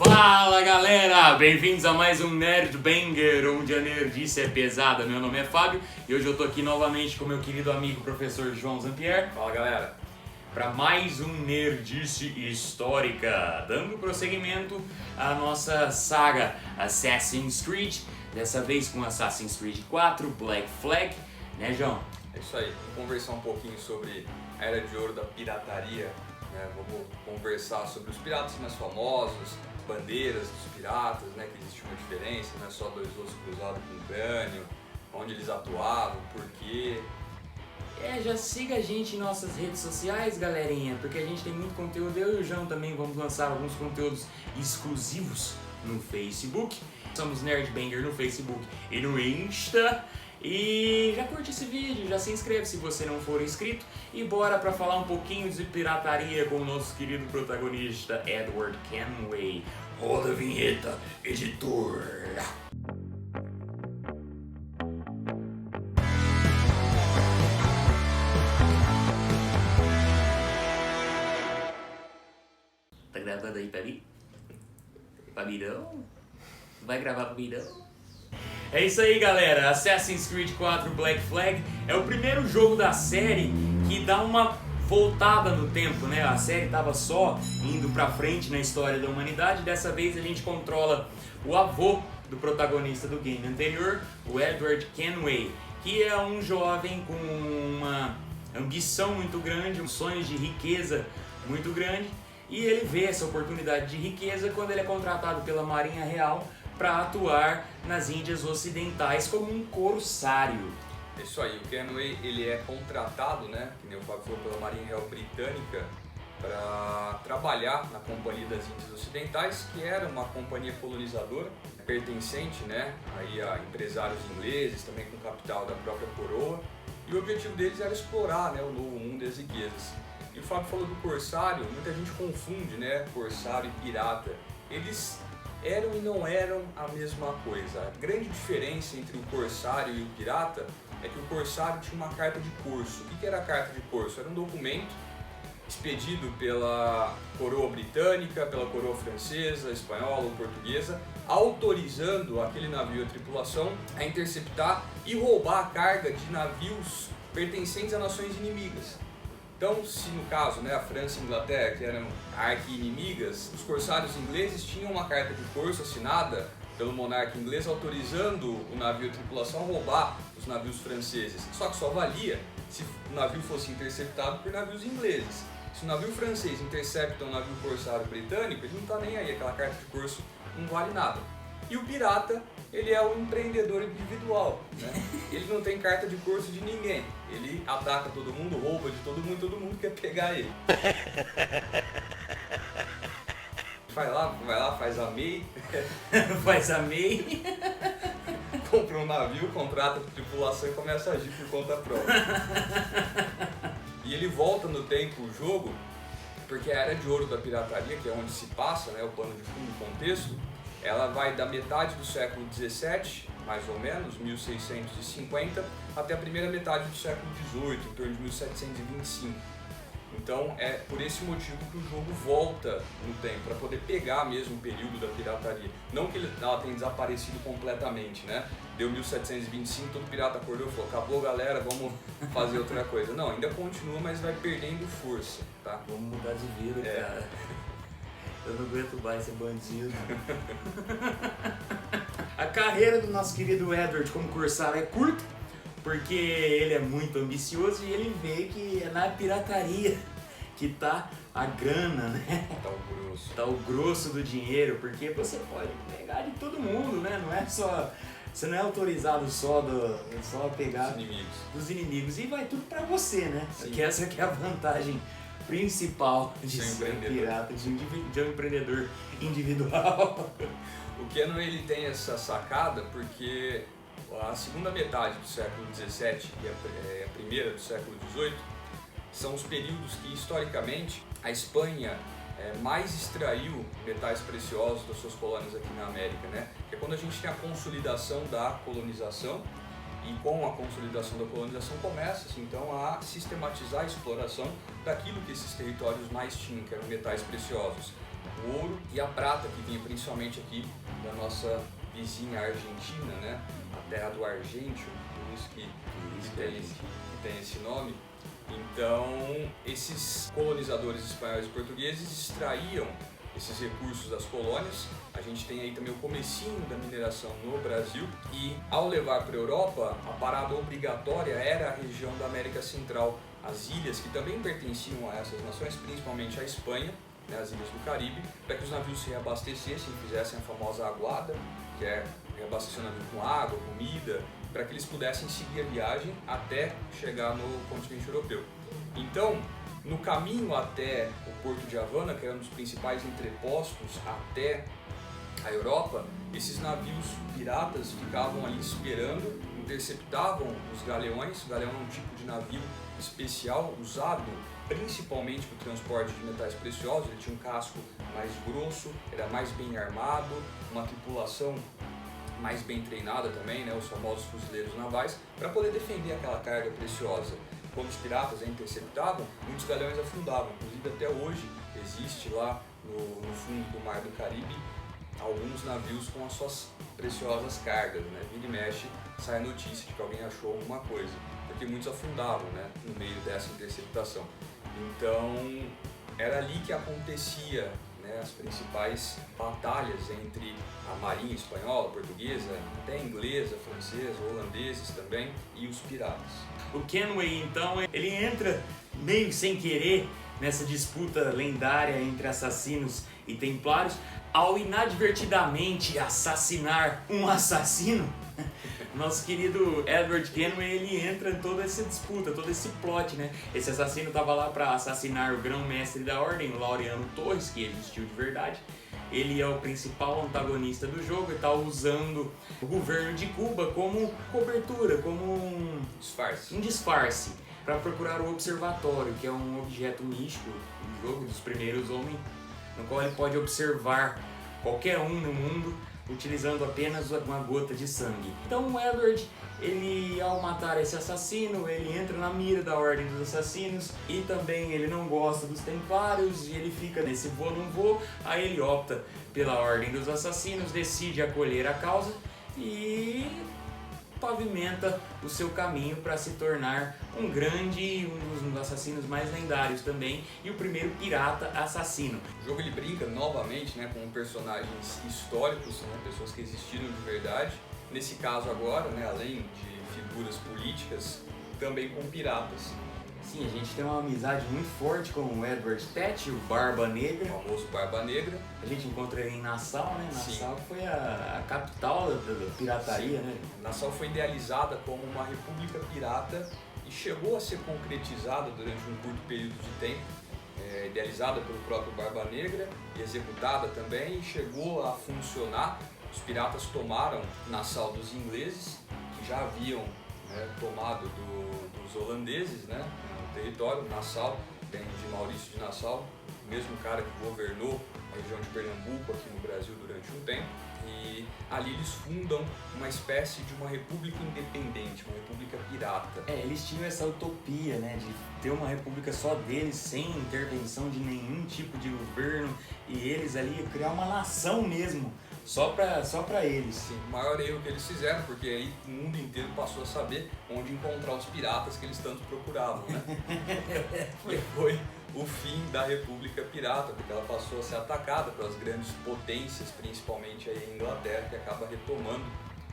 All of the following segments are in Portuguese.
Fala galera, bem-vindos a mais um Nerd Banger, onde a nerdice é pesada. Meu nome é Fábio e hoje eu tô aqui novamente com meu querido amigo professor João Zampier. Fala galera, para mais um Nerdice Histórica, dando prosseguimento à nossa saga Assassin's Creed, dessa vez com Assassin's Creed 4, Black Flag, né João? é isso aí, vamos conversar um pouquinho sobre a Era de Ouro da pirataria, né? Vamos conversar sobre os piratas mais famosos, bandeiras dos piratas, né? Que existe uma diferença, não é só dois ossos cruzados com crânio, onde eles atuavam, por quê. Já siga a gente em nossas redes sociais, galerinha, porque a gente tem muito conteúdo. Eu e o João também vamos lançar alguns conteúdos exclusivos no Facebook. Somos Nerd Banger no Facebook e no Insta. E já curte esse vídeo, já se inscreve se você não for inscrito. E bora pra falar um pouquinho de pirataria com o nosso querido protagonista Edward Kenway. Roda a vinheta, editor! Tá gravando aí pra mim? Fabirão? Vai gravar pro Fabirão? É isso aí, galera. Assassin's Creed 4 Black Flag é o primeiro jogo da série que dá uma voltada no tempo, né? A série tava só indo pra frente na história da humanidade. Dessa vez a gente controla o avô do protagonista do game anterior, o Edward Kenway, que é um jovem com uma ambição muito grande, sonhos de riqueza muito grande. E ele vê essa oportunidade de riqueza quando ele é contratado pela Marinha Real para atuar nas Índias Ocidentais como um corsário. É isso aí, o Kenway ele é contratado, né? Que nem o Fábio falou, pela Marinha Real Britânica para trabalhar na Companhia das Índias Ocidentais, que era uma companhia colonizadora pertencente, né? Aí a empresários ingleses, também com capital da própria coroa. E o objetivo deles era explorar, né, o novo mundo e as riquezas. E o Fábio falou do corsário, muita gente confunde, né, corsário e pirata. Eles eram e não eram a mesma coisa. A grande diferença entre o corsário e o pirata é que o corsário tinha uma carta de corso. O que era a carta de corso? Era um documento expedido pela coroa britânica, pela coroa francesa, espanhola ou portuguesa, autorizando aquele navio e a tripulação a interceptar e roubar a carga de navios pertencentes a nações inimigas. Então, se no caso, né, a França e a Inglaterra, que eram arqui-inimigas, os corsários ingleses tinham uma carta de corso assinada pelo monarca inglês autorizando o navio e a tripulação a roubar os navios franceses. Só que só valia se o navio fosse interceptado por navios ingleses. Se o navio francês intercepta um navio corsário britânico, ele não está nem aí, aquela carta de corso não vale nada. E o pirata, ele é um empreendedor individual, né? Ele não tem carta de corso de ninguém. Ele ataca todo mundo, rouba de todo mundo quer pegar ele. Vai lá, faz a MEI. Faz a MEI. Compra um navio, contrata a tripulação e começa a agir por conta própria. E ele volta no tempo o jogo, porque a Era de Ouro da pirataria, que é onde se passa, né, o pano de fundo, o contexto, ela vai da metade do século XVII, mais ou menos, 1650, até a primeira metade do século XVIII, em torno de 1725. Então é por esse motivo que o jogo volta no tempo, para poder pegar mesmo o período da pirataria. Não que ela tenha desaparecido completamente, né? Deu 1725, todo pirata acordou e falou, acabou galera, vamos fazer outra coisa. Não, ainda continua, mas vai perdendo força, tá? Vamos mudar de vida, cara. Eu não aguento mais ser bandido. A carreira do nosso querido Edward como corsário é curta, porque ele é muito ambicioso e ele vê que é na pirataria que tá a grana, né? Tá o grosso. Tá o grosso do dinheiro, porque você pode pegar de todo mundo, né? Não é só... Você não é autorizado só pegar dos inimigos e vai tudo pra você, né? Sim. Que essa que é a vantagem principal de ser um pirata, de um empreendedor individual. O Kenway ele tem essa sacada porque a segunda metade do século XVII e a primeira do século XVIII são os períodos que historicamente a Espanha mais extraiu metais preciosos das suas colônias aqui na América, né? Que é quando a gente tem a consolidação da colonização. E com a consolidação da colonização começa-se então a sistematizar a exploração daquilo que esses territórios mais tinham, que eram metais preciosos. o ouro e a prata, que vinha principalmente aqui da nossa vizinha Argentina, né? A terra do argêntio, por isso que tem esse nome. Então, esses colonizadores espanhóis e portugueses extraíam esses recursos das colônias. A gente tem aí também o comecinho da mineração no Brasil e, ao levar para a Europa, a parada obrigatória era a região da América Central, as ilhas que também pertenciam a essas nações, principalmente a Espanha, né, as ilhas do Caribe, para que os navios se reabastecessem, fizessem a famosa aguada, que é reabastecer o navio com água, comida, para que eles pudessem seguir a viagem até chegar no continente europeu. Então, no caminho até o Porto de Havana, que era um dos principais entrepostos até a Europa, esses navios piratas ficavam ali esperando, interceptavam os galeões. O galeão é um tipo de navio especial usado principalmente para o transporte de metais preciosos. Ele tinha um casco mais grosso, era mais bem armado, uma tripulação mais bem treinada também, né, os famosos fuzileiros navais, para poder defender aquela carga preciosa. Quando os piratas a interceptavam, muitos galeões afundavam. Inclusive até hoje existe lá no fundo do Mar do Caribe alguns navios com as suas preciosas cargas, né? Vira e mexe, sai a notícia de que alguém achou alguma coisa, porque muitos afundavam, né, no meio dessa interceptação. Então era ali que acontecia, né, as principais batalhas entre a marinha espanhola, portuguesa, até inglesa, francesa, holandeses também, e os piratas. O Kenway, então, ele entra meio sem querer nessa disputa lendária entre assassinos e templários, ao inadvertidamente assassinar um assassino. Nosso querido Edward Kenway, ele entra em toda essa disputa, todo esse plot, né? Esse assassino estava lá para assassinar o grão-mestre da ordem, o Laureano Torres, que existiu de verdade. Ele é o principal antagonista do jogo e está usando o governo de Cuba como cobertura, como um disfarce para procurar o Observatório, que é um objeto místico do jogo dos primeiros homens, no qual ele pode observar qualquer um no mundo utilizando apenas uma gota de sangue. Então o Edward, ele, ao matar esse assassino, ele entra na mira da Ordem dos Assassinos e também ele não gosta dos Templários e ele fica nesse vou não vou. Aí ele opta pela Ordem dos Assassinos, decide acolher a causa e pavimenta o seu caminho para se tornar um dos assassinos mais lendários também e o primeiro pirata assassino. O jogo ele brinca novamente, né, com personagens históricos, né, pessoas que existiram de verdade. Nesse caso agora, né, além de figuras políticas, também com piratas. Sim, a gente tem uma amizade muito forte com o Edward Teach, o Barba Negra. O famoso Barba Negra. A gente encontra ele em Nassau, né? Sim. Nassau foi a capital da pirataria, Sim. né? Nassau foi idealizada como uma república pirata e chegou a ser concretizada durante um curto período de tempo. Idealizada pelo próprio Barba Negra e executada também, e chegou a funcionar. Os piratas tomaram Nassau dos ingleses, que já haviam, né, tomado dos holandeses, né, o território. Nassau vem de Maurício de Nassau, o mesmo cara que governou a região de Pernambuco aqui no Brasil durante um tempo. E ali eles fundam uma espécie de uma república independente, uma república pirata. Eles tinham essa utopia, né, de ter uma república só deles, sem intervenção de nenhum tipo de governo, e eles ali criar uma nação mesmo, só pra eles. Sim, o maior erro que eles fizeram, porque aí o mundo inteiro passou a saber onde encontrar os piratas que eles tanto procuravam, né? E foi o fim da República Pirata, porque ela passou a ser atacada pelas grandes potências, principalmente aí a Inglaterra, que acaba retomando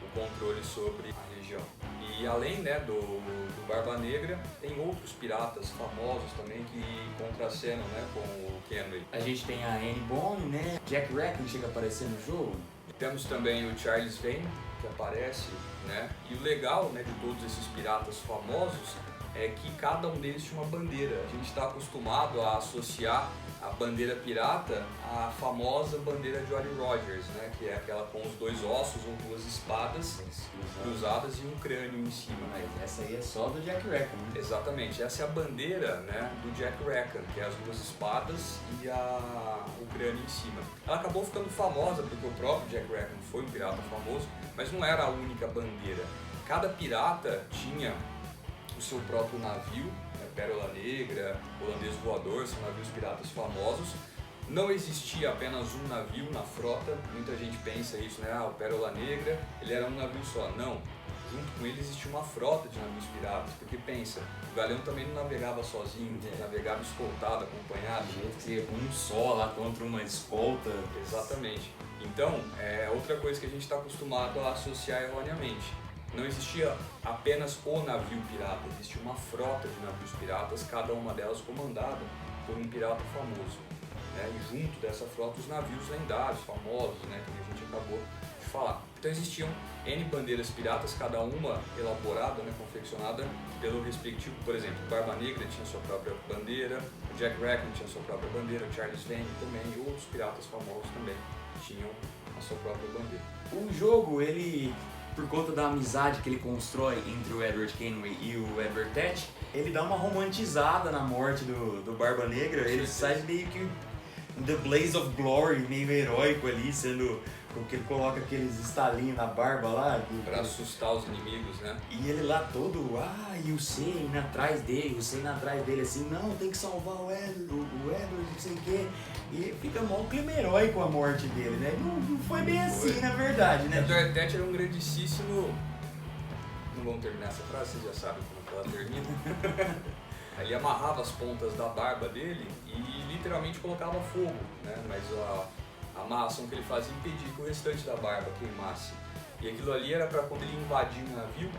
o controle sobre a região. E além, né, do Barba Negra, tem outros piratas famosos também que contracenam, né, com o Kenway. A gente tem a Anne Bonny, né? Jack Rackham chega a aparecer no jogo. Temos também o Charles Vane, que aparece, né? E o legal, né, de todos esses piratas famosos é que cada um deles tinha uma bandeira. A gente está acostumado a associar a bandeira pirata à famosa bandeira de Jolly Rogers, né? Que é aquela com os dois ossos ou duas espadas cruzadas e um crânio em cima. Mas essa aí é só do Jack Rackham, né? Exatamente, essa é a bandeira, né, do Jack Rackham, que é as duas espadas e o crânio em cima. Ela acabou ficando famosa porque o próprio Jack Rackham foi um pirata famoso, mas não era a única bandeira. Cada pirata tinha o seu próprio navio, né, Pérola Negra, Holandês Voador, são navios piratas famosos, Não existia apenas um navio na frota, muita gente pensa isso, né? O Pérola Negra, ele era um navio só. Não, junto com ele existia uma frota de navios piratas, porque pensa, o Galeão também não navegava sozinho, navegava escoltado, acompanhado. Um só lá contra uma escolta. Exatamente. Então, é outra coisa que a gente está acostumado a associar erroneamente. Não existia apenas o navio pirata, existia uma frota de navios piratas, cada uma delas comandada por um pirata famoso. Né? E junto dessa frota os navios lendários, famosos, né? Que a gente acabou de falar. Então existiam N bandeiras piratas, cada uma elaborada, né? Confeccionada pelo respectivo. Por exemplo, o Barba Negra tinha sua própria bandeira, o Jack Rackham tinha sua própria bandeira, o Charles Vane também, e outros piratas famosos também tinham a sua própria bandeira. O jogo, ele, por conta da amizade que ele constrói entre o Edward Kenway e o Edward Teach, ele dá uma romantizada na morte do Barba Negra. Ele sai meio que The Blaze of Glory, meio heróico ali, sendo porque ele coloca aqueles estalinhos na barba lá. Pra assustar os inimigos, né? E ele lá todo, e o Sen indo atrás dele, assim, não, tem que salvar o Edward, não sei o quê. E fica mó clima heróico a morte dele, né? Não foi bem assim, na verdade, né? Edward Teach era um grandíssimo... Não vamos terminar essa frase, vocês já sabem como ela termina. Ele amarrava as pontas da barba dele e literalmente colocava fogo, né? Mas a amarração que ele fazia impedia que o restante da barba queimasse. E aquilo ali era para quando ele invadia o navio,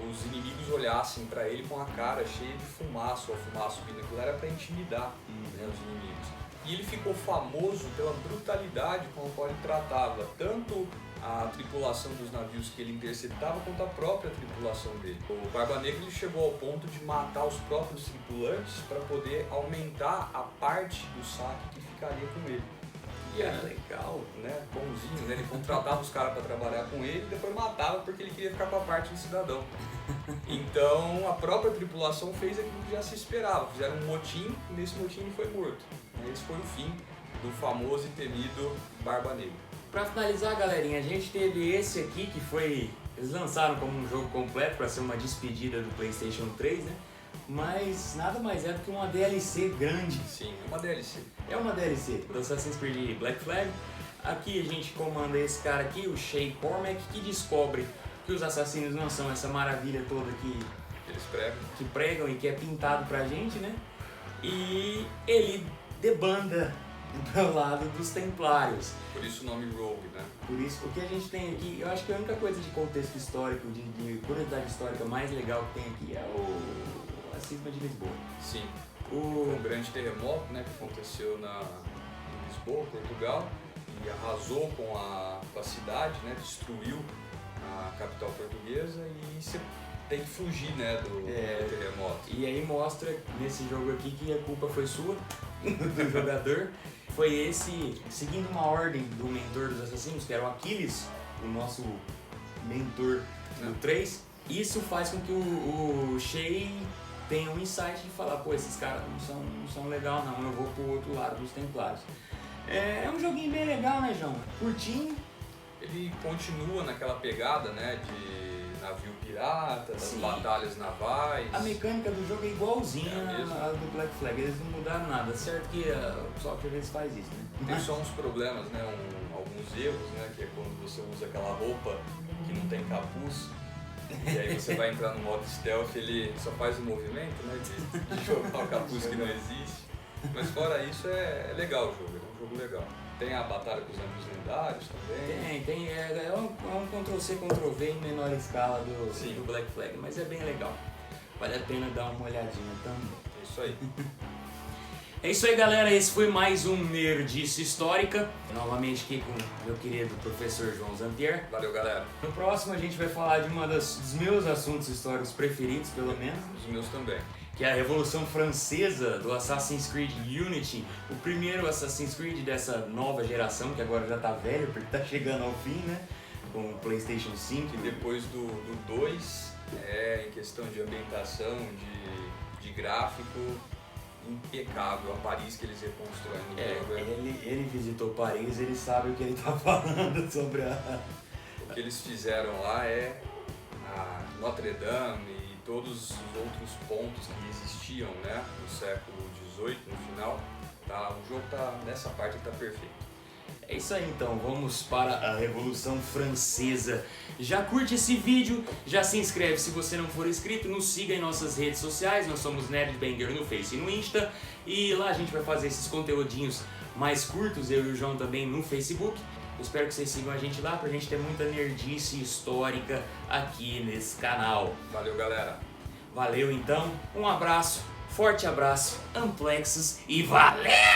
os inimigos olhassem para ele com a cara cheia de fumaça, ou a fumaça subindo. Aquilo era para intimidar, né, os inimigos. E ele ficou famoso pela brutalidade com a qual ele tratava tanto a tripulação dos navios que ele interceptava quanto a própria tripulação dele. O Barba Negra ele chegou ao ponto de matar os próprios tripulantes para poder aumentar a parte do saque que ficaria com ele. E era legal, né? Bonzinho, né? Ele contratava os caras para trabalhar com ele e depois matava porque ele queria ficar com a parte do cidadão. Então a própria tripulação fez aquilo que já se esperava. Fizeram um motim e nesse motim ele foi morto. Esse foi o fim do famoso e temido Barba Negra. Pra finalizar, galerinha, a gente teve esse aqui que foi... Eles lançaram como um jogo completo para ser uma despedida do PlayStation 3, né? Mas nada mais é do que uma DLC grande. Sim, é uma DLC. É uma DLC do Assassin's Creed Black Flag. Aqui a gente comanda esse cara aqui, o Shay Cormac, que descobre que os assassinos não são essa maravilha toda que pregam e que é pintado pra gente, né? E ele debanda do lado dos Templários. Por isso o nome Rogue, né? Por isso, o que a gente tem aqui, eu acho que a única coisa de contexto histórico, de curiosidade histórica mais legal que tem aqui é a cisma de Lisboa. Sim. Um grande terremoto, né, que aconteceu em Lisboa, Portugal, e arrasou com a cidade, né, destruiu a capital portuguesa e você tem que fugir, né, do terremoto. E aí mostra nesse jogo aqui que a culpa foi sua, do jogador. Foi esse, seguindo uma ordem do mentor dos assassinos, que era o Aquiles, o nosso mentor do 3. Isso faz com que o Shay tenha um insight de falar, pô, esses caras não são legal não, eu vou pro outro lado dos Templários. É um joguinho bem legal, né, João? Curtinho. Ele continua naquela pegada, né, de navio pirata, das batalhas navais. A mecânica do jogo é igualzinha à do Black Flag, eles não mudaram nada. Certo que o software às vezes faz isso, né? Tem só uns problemas, né, alguns erros, né, que é quando você usa aquela roupa que não tem capuz. E aí você vai entrar no modo stealth, ele só faz o movimento, né, de jogar o capuz que não existe. Mas fora isso é legal o jogo, é um jogo legal. Tem a batalha com os navios lendários também. Tem. É um Ctrl-C, Ctrl-V em menor escala do Black Flag, mas é bem legal. Vale a pena dar uma olhadinha também. É isso aí. É isso aí, galera. Esse foi mais um Nerdice Histórica. Novamente aqui com o meu querido professor João Zampier. Valeu, galera. No próximo a gente vai falar de um dos meus assuntos históricos preferidos, pelo menos. Os meus também. Que é a Revolução Francesa do Assassin's Creed Unity, o primeiro Assassin's Creed dessa nova geração, que agora já tá velho, porque tá chegando ao fim, né? Com o PlayStation 5. E depois do 2, em questão de ambientação, de gráfico, impecável. A Paris que eles reconstroem no jogo. Ele visitou Paris, ele sabe o que ele tá falando sobre O que eles fizeram lá é a Notre Dame e todos os outros pontos que existiam, né, no século XVIII, no final, Tá, o jogo tá nessa parte tá perfeito. É isso aí então, vamos para a Revolução Francesa. Já curte esse vídeo, já se inscreve se você não for inscrito, nos siga em nossas redes sociais, nós somos Nerdbanger no Face e no Insta, e lá a gente vai fazer esses conteúdinhos mais curtos, eu e o João também no Facebook. Eu espero que vocês sigam a gente lá pra gente ter muita nerdice histórica aqui nesse canal. Valeu, galera! Valeu então, um abraço, forte abraço, amplexos e valeu!